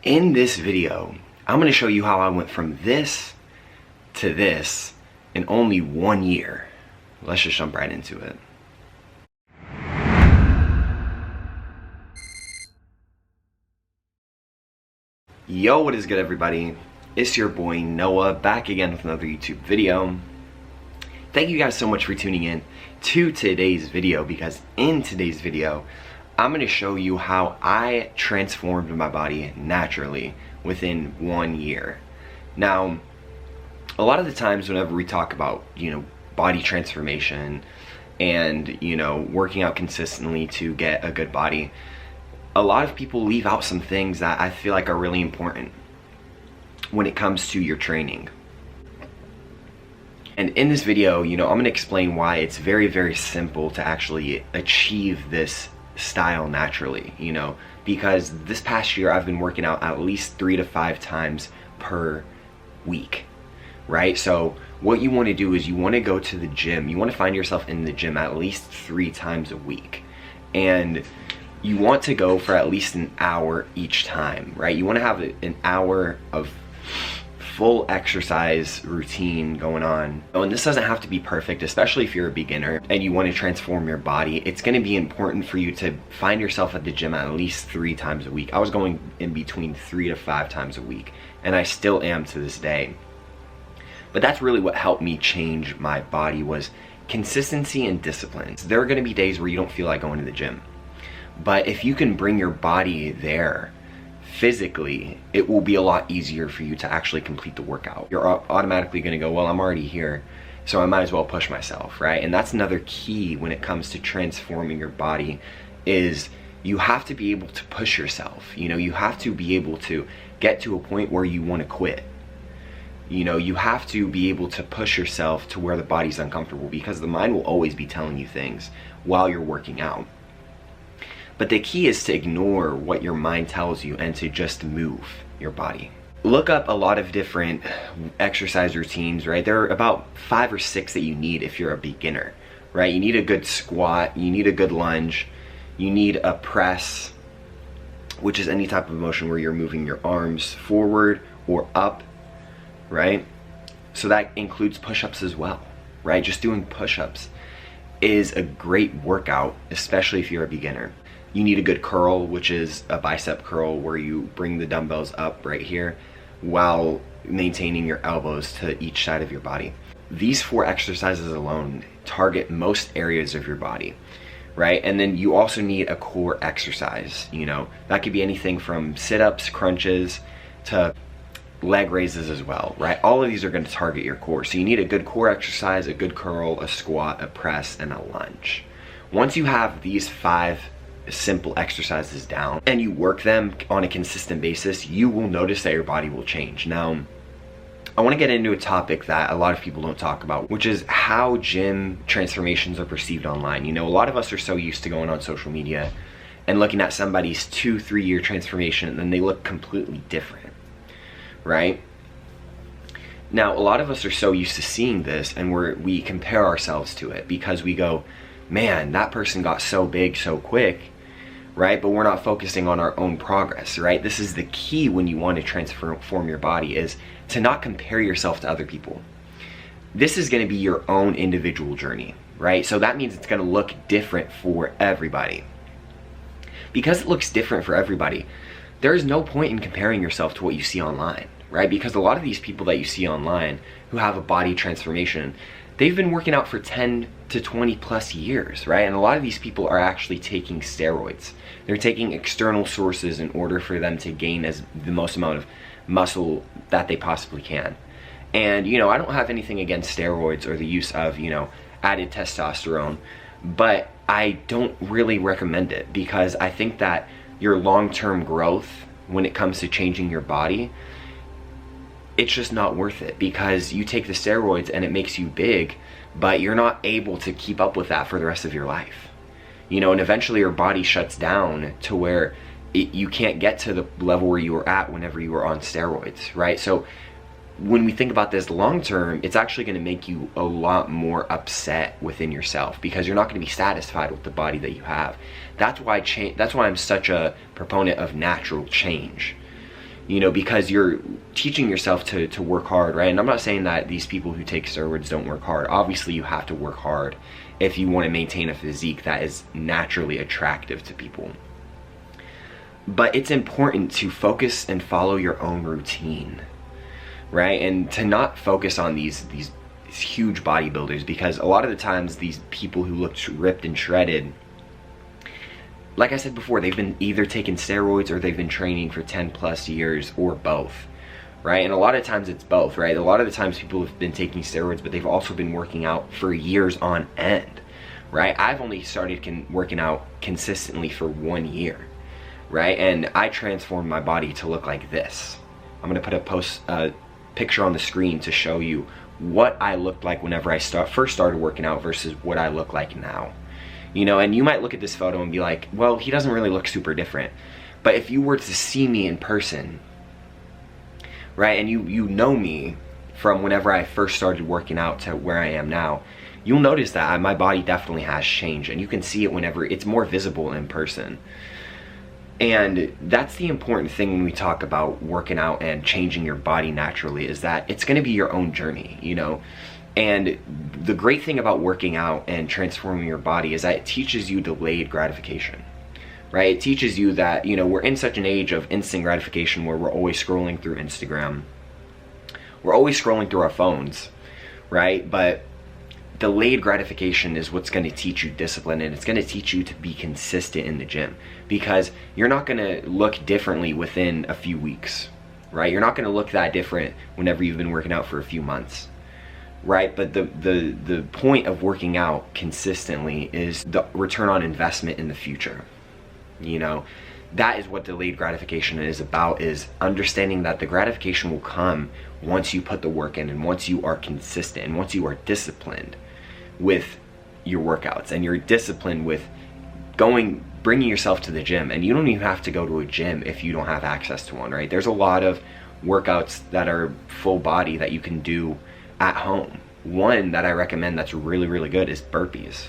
In this video, I'm going to show you how I went from this to this in only 1 year. Let's just jump right into it. Yo, what is good, everybody? It's your boy Noah, back again with another YouTube video. Thank you guys so much for tuning in to today's video, because in today's video I'm going to show you how I transformed my body naturally within 1 year. Now, a lot of the times whenever we talk about, body transformation and, working out consistently to get a good body, a lot of people leave out some things that I feel like are really important when it comes to your training. And in this video, I'm going to explain why it's very, very simple to actually achieve this style naturally, because this past year I've been working out at least 3 to 5 times per week, right? So what you want to do is you want to go to the gym. You want to find yourself in the gym at least 3 times a week, and you want to go for at least an hour each time, right? You want to have an hour of full exercise routine going on. And this doesn't have to be perfect, especially if you're a beginner and you want to transform your body. It's going to be important for you to find yourself at the gym at least 3 times a week. I was going in between 3 to 5 times a week, and I still am to this day. But that's really what helped me change my body, was consistency and discipline. There are going to be days where you don't feel like going to the gym, but if you can bring your body there physically, it will be a lot easier for you to actually complete the workout. You're automatically going to go, well, I'm already here, so I might as well push myself, right? And that's another key when it comes to transforming your body, is you have to be able to push yourself. You have to be able to get to a point where you want to quit. You have to be able to push yourself to where the body's uncomfortable, because the mind will always be telling you things while you're working out. But the key is to ignore what your mind tells you and to just move your body. Look up a lot of different exercise routines, right? There are about 5 or 6 that you need if you're a beginner, right? You need a good squat, you need a good lunge, you need a press, which is any type of motion where you're moving your arms forward or up, right? So that includes push-ups as well, right? Just doing push-ups is a great workout, especially if you're a beginner. You need a good curl, which is a bicep curl where you bring the dumbbells up right here while maintaining your elbows to each side of your body. These 4 exercises alone target most areas of your body, right? And then you also need a core exercise. That could be anything from sit-ups, crunches, to leg raises as well, right? All of these are going to target your core. So you need a good core exercise, a good curl, a squat, a press, and a lunge. Once you have these 5 simple exercises down and you work them on a consistent basis, you will notice that your body will change. Now, I want to get into a topic that a lot of people don't talk about, which is how gym transformations are perceived online. A lot of us are so used to going on social media and looking at somebody's 2-3 year transformation, and then they look completely different, right? Now, a lot of us are so used to seeing this, and we compare ourselves to it, because we go, man, that person got so big so quick, right? But we're not focusing on our own progress, right? This is the key when you want to transform your body, is to not compare yourself to other people. This is going to be your own individual journey, right? So that means it's going to look different for everybody. Because it looks different for everybody, there is no point in comparing yourself to what you see online, right? Because a lot of these people that you see online who have a body transformation, they've been working out for 10 to 20 plus years, right? And a lot of these people are actually taking steroids. They're taking external sources in order for them to gain the most amount of muscle that they possibly can. And, I don't have anything against steroids or the use of, added testosterone, but I don't really recommend it, because I think that your long-term growth when it comes to changing your body, it's just not worth it, because you take the steroids and it makes you big, but you're not able to keep up with that for the rest of your life. And eventually your body shuts down to where you can't get to the level where you were at whenever you were on steroids, right? So when we think about this long term, it's actually going to make you a lot more upset within yourself, because you're not going to be satisfied with the body that you have. That's why I'm such a proponent of natural change. you know, because you're teaching yourself to work hard, right? And I'm not saying that these people who take steroids don't work hard. Obviously you have to work hard if you want to maintain a physique that is naturally attractive to people. But it's important to focus and follow your own routine, right? And to not focus on these huge bodybuilders, because a lot of the times these people who look ripped and shredded, like I said before, they've been either taking steroids or they've been training for 10 plus years, or both, right? And a lot of times it's both, right? A lot of the times people have been taking steroids, but they've also been working out for years on end, right? I've only started working out consistently for 1 year, right? And I transformed my body to look like this. I'm gonna put a picture on the screen to show you what I looked like whenever I first started working out versus what I look like now. You know, and you might look at this photo and be like, well, he doesn't really look super different. But if you were to see me in person, right, and you know me from whenever I first started working out to where I am now, you'll notice that my body definitely has changed, and you can see it whenever it's more visible in person. And that's the important thing when we talk about working out and changing your body naturally, is that it's going to be your own journey, you know. And the great thing about working out and transforming your body is that it teaches you delayed gratification, right? It teaches you that, you know, we're in such an age of instant gratification where we're always scrolling through Instagram. We're always scrolling through our phones, right? But delayed gratification is what's going to teach you discipline, and it's going to teach you to be consistent in the gym, because you're not going to look differently within a few weeks, right? You're not going to look that different whenever you've been working out for a few months. Right, but the point of working out consistently is the return on investment in the future. You know, that is what delayed gratification is about, is understanding that the gratification will come once you put the work in, and once you are consistent, and once you are disciplined with your workouts, and you're disciplined with bringing yourself to the gym. And you don't even have to go to a gym if you don't have access to one, right? There's a lot of workouts that are full body that you can do at home. One that I recommend that's really, really good is burpees.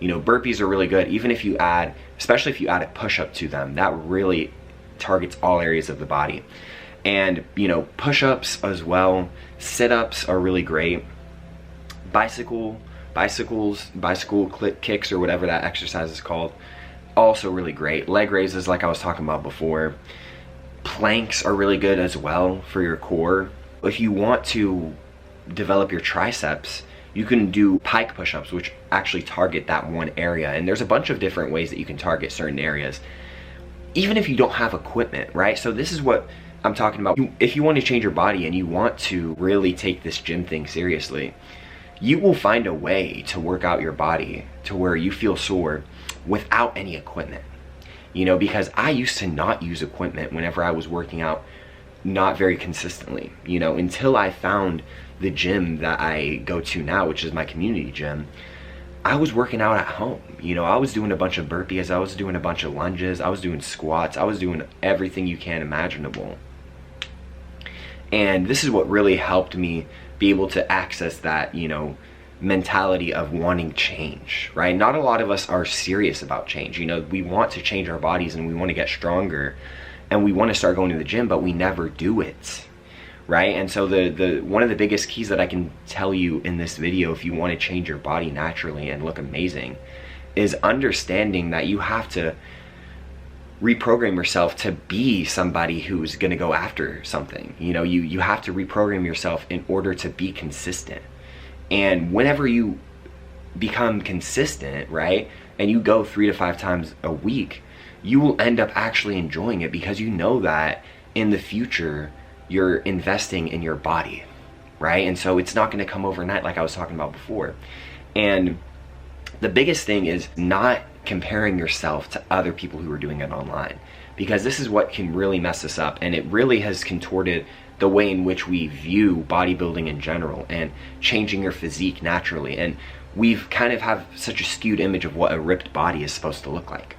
You know, burpees are really good, even if you add, especially if you add a push-up to them, that really targets all areas of the body. And, you know, push-ups as well, sit-ups are really great. Bicycle kicks, or whatever that exercise is called, also really great. Leg raises, like I was talking about before. Planks are really good as well for your core. If you want to develop your triceps, you can do pike push-ups, which actually target that one area. And there's a bunch of different ways that you can target certain areas, even if you don't have equipment, right? So this is what I'm talking about. If you want to change your body and you want to really take this gym thing seriously, you will find a way to work out your body to where you feel sore without any equipment. You know, because I used to not use equipment whenever I was working out not very consistently, you know, until I found the gym that I go to now, which is my community gym. I was working out at home. You know, I was doing a bunch of burpees, I was doing a bunch of lunges, I was doing squats, I was doing everything you can imaginable. And this is what really helped me be able to access that, you know, mentality of wanting change, right? Not a lot of us are serious about change. You know, we want to change our bodies and we want to get stronger and we want to start going to the gym, but we never do it. Right? And so the one of the biggest keys that I can tell you in this video, if you want to change your body naturally and look amazing, is understanding that you have to reprogram yourself to be somebody who's going to go after something. You know, you have to reprogram yourself in order to be consistent. And whenever you become consistent, right, and you go 3 to 5 times a week, you will end up actually enjoying it, because you know that in the future you're investing in your body, right? And so it's not going to come overnight, like I was talking about before. And the biggest thing is not comparing yourself to other people who are doing it online, because this is what can really mess us up, and it really has contorted the way in which we view bodybuilding in general and changing your physique naturally. And we've kind of have such a skewed image of what a ripped body is supposed to look like,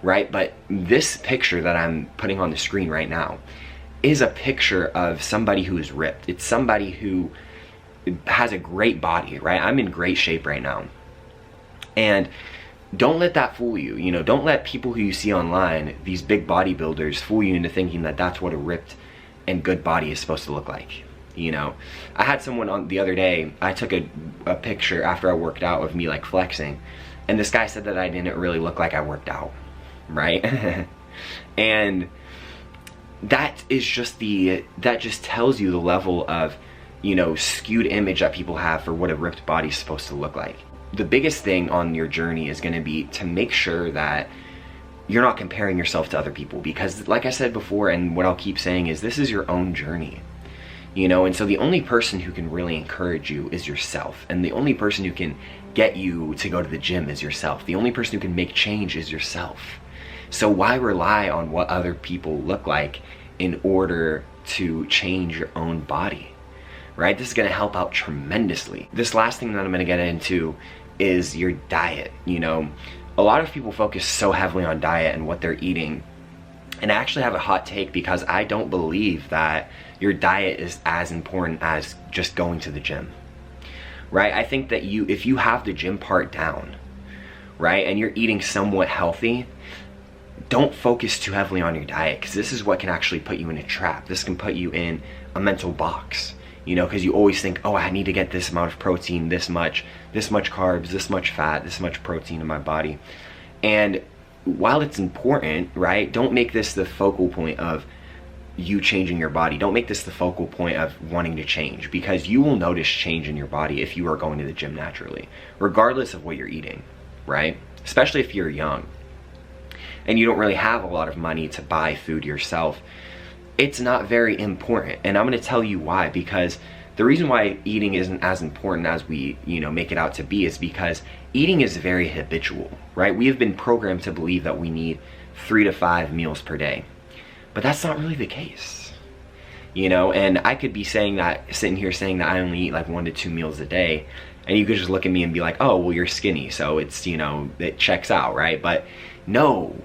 right? But this picture that I'm putting on the screen right now is a picture of somebody who is ripped. It's somebody who has a great body, right? I'm in great shape right now. And don't let that fool you. You know, don't let people who you see online, these big bodybuilders, fool you into thinking that that's what a ripped and good body is supposed to look like. You know, I had someone on the other day, I took a picture after I worked out of me like flexing, and this guy said that I didn't really look like I worked out, right? And that is just that just tells you the level of, you know, skewed image that people have for what a ripped body is supposed to look like. The biggest thing on your journey is going to be to make sure that you're not comparing yourself to other people, because like I said before, and what I'll keep saying is, this is your own journey. You know, and so the only person who can really encourage you is yourself. And the only person who can get you to go to the gym is yourself. The only person who can make change is yourself. So why rely on what other people look like in order to change your own body, right? This is gonna help out tremendously. This last thing that I'm gonna get into is your diet. You know, a lot of people focus so heavily on diet and what they're eating. And I actually have a hot take, because I don't believe that your diet is as important as just going to the gym, right? I think that if you have the gym part down, right, and you're eating somewhat healthy, don't focus too heavily on your diet, because this is what can actually put you in a trap. This can put you in a mental box, you know, because you always think, oh, I need to get this amount of protein, this much carbs, this much fat, this much protein in my body. And while it's important, right, don't make this the focal point of you changing your body. Don't make this the focal point of wanting to change, because you will notice change in your body if you are going to the gym naturally, regardless of what you're eating, right? Especially if you're young and you don't really have a lot of money to buy food yourself. It's not very important. And I'm going to tell you why, because the reason why eating isn't as important as we, you know, make it out to be is because eating is very habitual, right? We have been programmed to believe that we need 3 to 5 meals per day, but that's not really the case, you know? And I could be saying that, sitting here saying that I only eat like 1 to 2 meals a day, and you could just look at me and be like, oh, well, you're skinny, so it's, you know, it checks out, right? But no,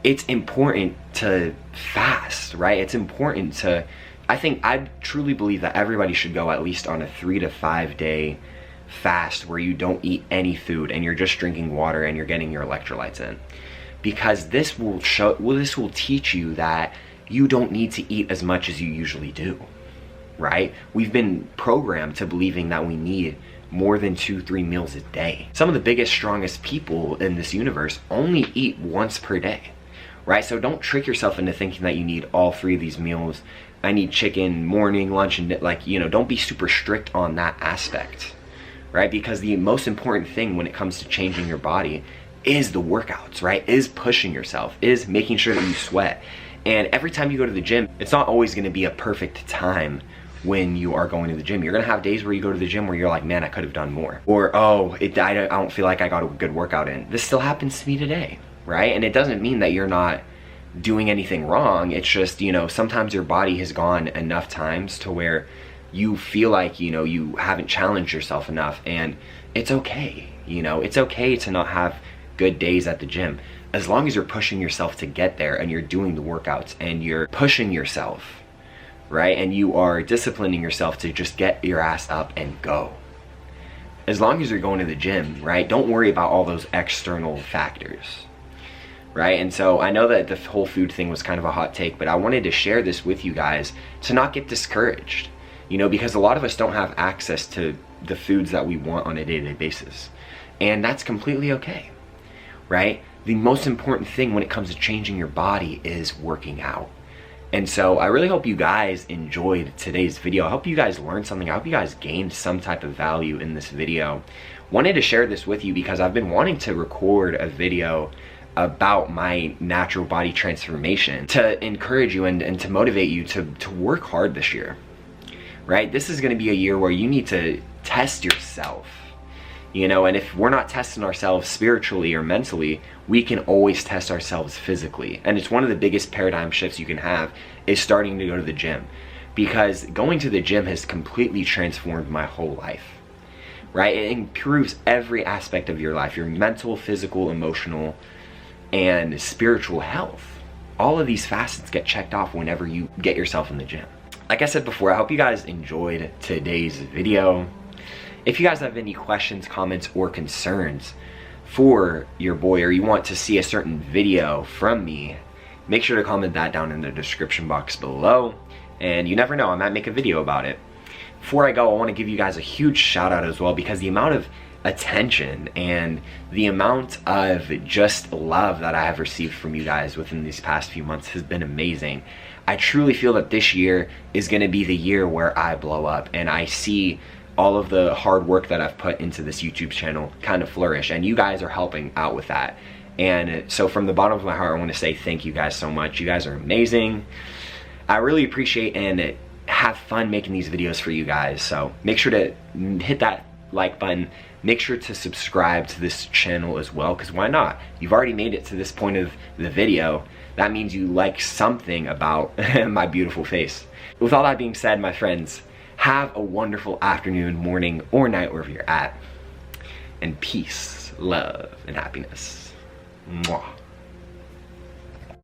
it's important to fast, right? It's important to, I truly believe that everybody should go at least on a 3 to 5 day fast where you don't eat any food and you're just drinking water and you're getting your electrolytes in, because this will teach you that you don't need to eat as much as you usually do, right? We've been programmed to believing that we need more than 2-3 meals a day. Some of the biggest, strongest people in this universe only eat once per day, right? So don't trick yourself into thinking that you need all 3 of these meals. I need chicken, morning, lunch, and like, you know, don't be super strict on that aspect, right? Because the most important thing when it comes to changing your body is the workouts, right? Is pushing yourself, is making sure that you sweat. And every time you go to the gym, it's not always gonna be a perfect time when you are going to the gym. You're gonna have days where you go to the gym where you're like, man, I could have done more. Or, oh, I don't feel like I got a good workout in. This still happens to me today, right? And it doesn't mean that you're not doing anything wrong. It's just, you know, sometimes your body has gone enough times to where you feel like, you know, you haven't challenged yourself enough, and it's okay. You know, it's okay to not have good days at the gym, as long as you're pushing yourself to get there and you're doing the workouts and you're pushing yourself, right? And you are disciplining yourself to just get your ass up and go. As long as you're going to the gym, right? Don't worry about all those external factors, right? And so I know that the whole food thing was kind of a hot take, but I wanted to share this with you guys to not get discouraged, you know, because a lot of us don't have access to the foods that we want on a day-to-day basis. And that's completely okay, right? The most important thing when it comes to changing your body is working out. And so I really hope you guys enjoyed today's video. I hope you guys learned something. I hope you guys gained some type of value in this video. Wanted to share this with you because I've been wanting to record a video about my natural body transformation to encourage you and to motivate you to work hard this year, right? This is going to be a year where you need to test yourself, you know, and if we're not testing ourselves spiritually or mentally, we can always test ourselves physically. And it's one of the biggest paradigm shifts you can have is starting to go to the gym, because going to the gym has completely transformed my whole life, right? It improves every aspect of your life, your mental, physical, emotional, and spiritual health. All of these facets get checked off whenever you get yourself in the gym. Like I said before, I hope you guys enjoyed today's video. If you guys have any questions, comments, or concerns for your boy, or you want to see a certain video from me, make sure to comment that down in the description box below. And you never know, I might make a video about it. Before I go, I want to give you guys a huge shout out as well, because the amount of attention and the amount of just love that I have received from you guys within these past few months has been amazing. I truly feel that this year is going to be the year where I blow up, and I see all of the hard work that I've put into this YouTube channel kind of flourish, and you guys are helping out with that. And so from the bottom of my heart, I want to say thank you guys so much. You guys are amazing. I really appreciate and have fun making these videos for you guys. So make sure to hit that like button. Make sure to subscribe to this channel as well, because why not? You've already made it to this point of the video. That means you like something about my beautiful face. With all that being said, my friends, have a wonderful afternoon, morning, or night wherever you're at. And peace, love, and happiness. Mwah.